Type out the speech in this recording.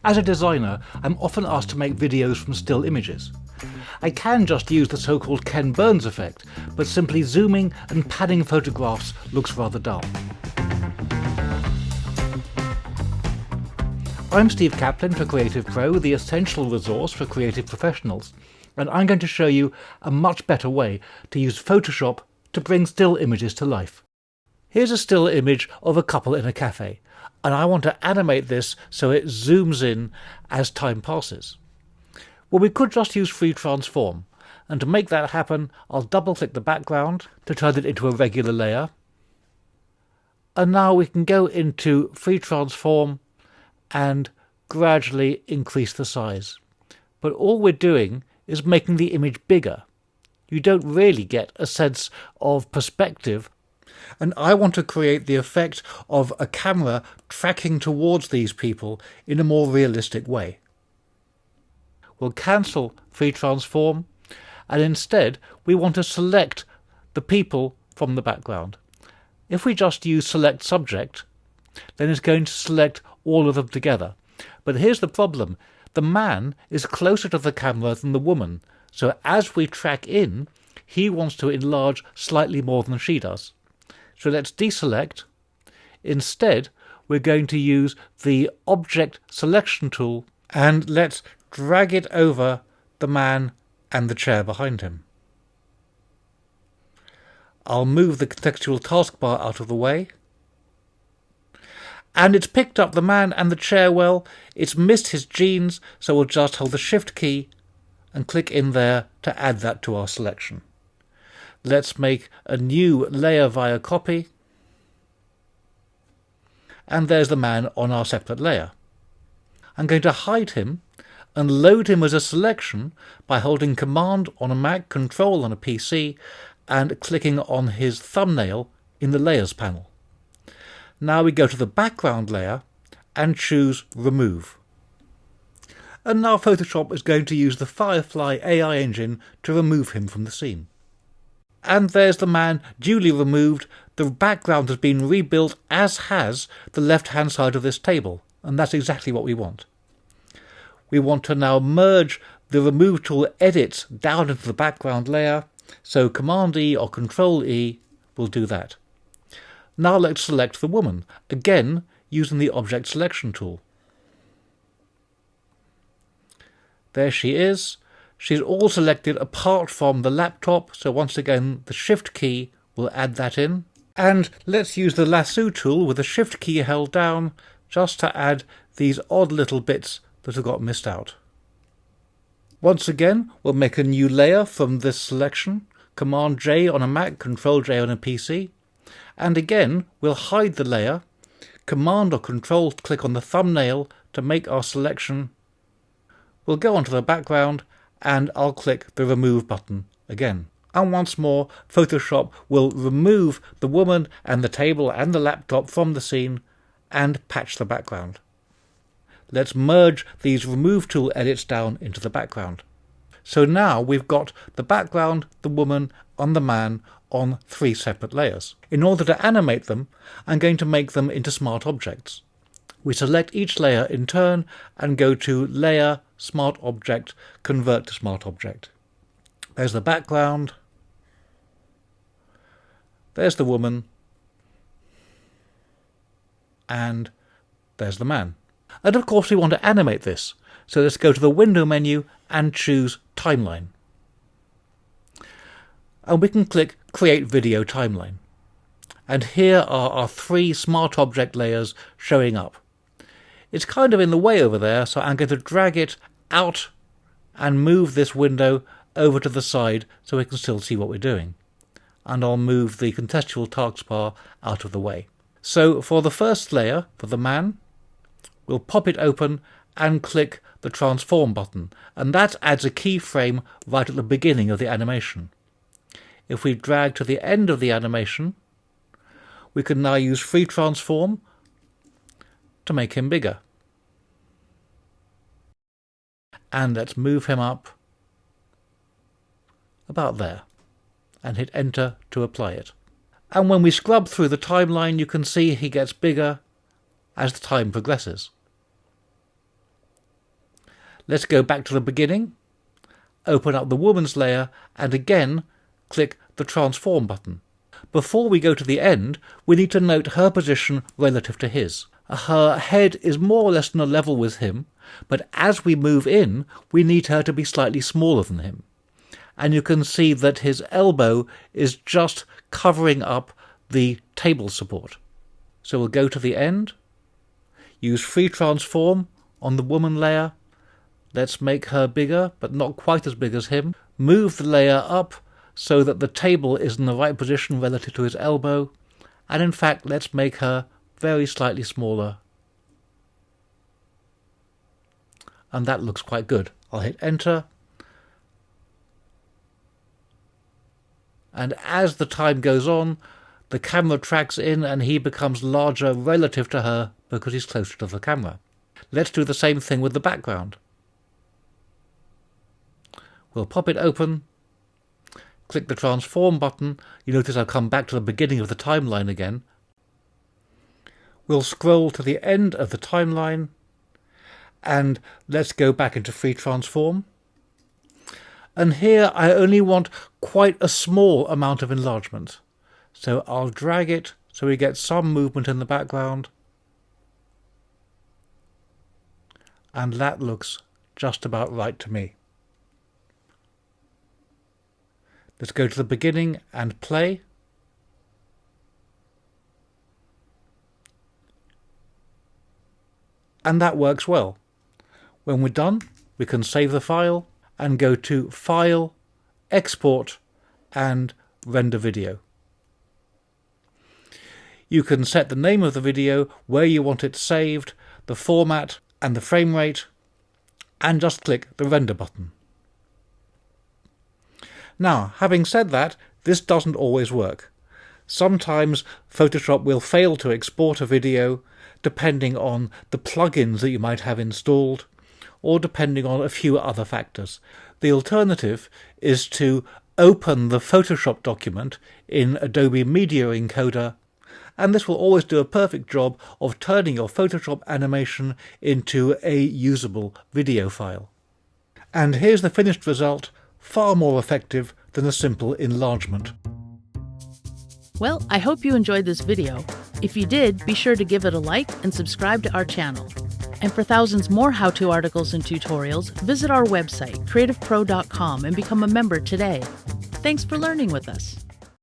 As a designer, I'm often asked to make videos from still images. I can just use the so-called Ken Burns effect, but simply zooming and panning photographs looks rather dull. I'm Steve Caplin for CreativePro, the essential resource for creative professionals, and I'm going to show you a much better way to use Photoshop to bring still images to life. Here's a still image of a couple in a cafe, and I want to animate this so it zooms in as time passes. Well, we could just use Free Transform, and to make that happen, I'll double-click the background to turn it into a regular layer. And now we can go into Free Transform and gradually increase the size. But all we're doing is making the image bigger. You don't really get a sense of perspective, and I want to create the effect of a camera tracking towards these people in a more realistic way. We'll cancel Free Transform, and instead we want to select the people from the background. If we just use Select Subject, then it's going to select all of them together. But here's the problem. The man is closer to the camera than the woman, so as we track in, he wants to enlarge slightly more than she does. So let's deselect. Instead, we're going to use the Object Selection tool, and let's drag it over the man and the chair behind him. I'll move the contextual taskbar out of the way. And it's picked up the man and the chair well. It's missed his jeans, so we'll just hold the Shift key and click in there to add that to our selection. Let's make a new layer via copy. And there's the man on our separate layer. I'm going to hide him and load him as a selection by holding Command on a Mac, Control on a PC, and clicking on his thumbnail in the Layers panel. Now we go to the background layer and choose Remove. And now Photoshop is going to use the Firefly AI engine to remove him from the scene. And there's the man duly removed. The background has been rebuilt, as has the left-hand side of this table, and that's exactly what we want. We want to now merge the Remove tool edits down into the background layer, so Command E or Control E will do that. Now let's select the woman, again using the Object Selection tool. There she is. She's all selected apart from the laptop, so once again the Shift key will add that in. And let's use the Lasso tool with the Shift key held down just to add these odd little bits that have got missed out. Once again, we'll make a new layer from this selection, Command J on a Mac, Control J on a PC, and again we'll hide the layer, Command or Control click on the thumbnail to make our selection. We'll go onto the background and I'll click the Remove button again. And once more, Photoshop will remove the woman and the table and the laptop from the scene and patch the background. Let's merge these Remove tool edits down into the background. So now we've got the background, the woman, and the man on 3 separate layers. In order to animate them, I'm going to make them into smart objects. We select each layer in turn and go to Layer, Smart Object, Convert to Smart Object. There's the background. There's the woman. And there's the man. And of course we want to animate this, so let's go to the Window menu and choose Timeline. And we can click Create Video Timeline. And here are our 3 smart object layers showing up. It's kind of in the way over there, so I'm going to drag it out and move this window over to the side so we can still see what we're doing. And I'll move the contextual taskbar out of the way. So for the first layer, for the man, we'll pop it open and click the Transform button, and that adds a keyframe right at the beginning of the animation. If we drag to the end of the animation, we can now use Free Transform to make him bigger. And let's move him up about there and hit Enter to apply it. And when we scrub through the timeline, you can see he gets bigger as the time progresses. Let's go back to the beginning, open up the woman's layer, and again click the Transform button. Before we go to the end, we need to note her position relative to his. Her head is more or less on a level with him, but as we move in, we need her to be slightly smaller than him. And you can see that his elbow is just covering up the table support. So we'll go to the end, use Free Transform on the woman layer. Let's make her bigger, but not quite as big as him. Move the layer up so that the table is in the right position relative to his elbow. And in fact, let's make her very slightly smaller. And that looks quite good. I'll hit Enter. And as the time goes on, the camera tracks in and he becomes larger relative to her because he's closer to the camera. Let's do the same thing with the background. We'll pop it open, click the Transform button. You notice I've come back to the beginning of the timeline again. We'll scroll to the end of the timeline and let's go back into Free Transform. And here I only want quite a small amount of enlargement. So I'll drag it so we get some movement in the background. And that looks just about right to me. Let's go to the beginning and play. And that works well. When we're done, we can save the file and go to File, Export, and Render Video. You can set the name of the video, where you want it saved, the format, and the frame rate, and just click the Render button. Now, having said that, this doesn't always work. Sometimes Photoshop will fail to export a video depending on the plugins that you might have installed, or depending on a few other factors. The alternative is to open the Photoshop document in Adobe Media Encoder, and this will always do a perfect job of turning your Photoshop animation into a usable video file. And here's the finished result, far more effective than a simple enlargement. Well, I hope you enjoyed this video. If you did, be sure to give it a like and subscribe to our channel. And for thousands more how-to articles and tutorials, visit our website, creativepro.com, and become a member today. Thanks for learning with us.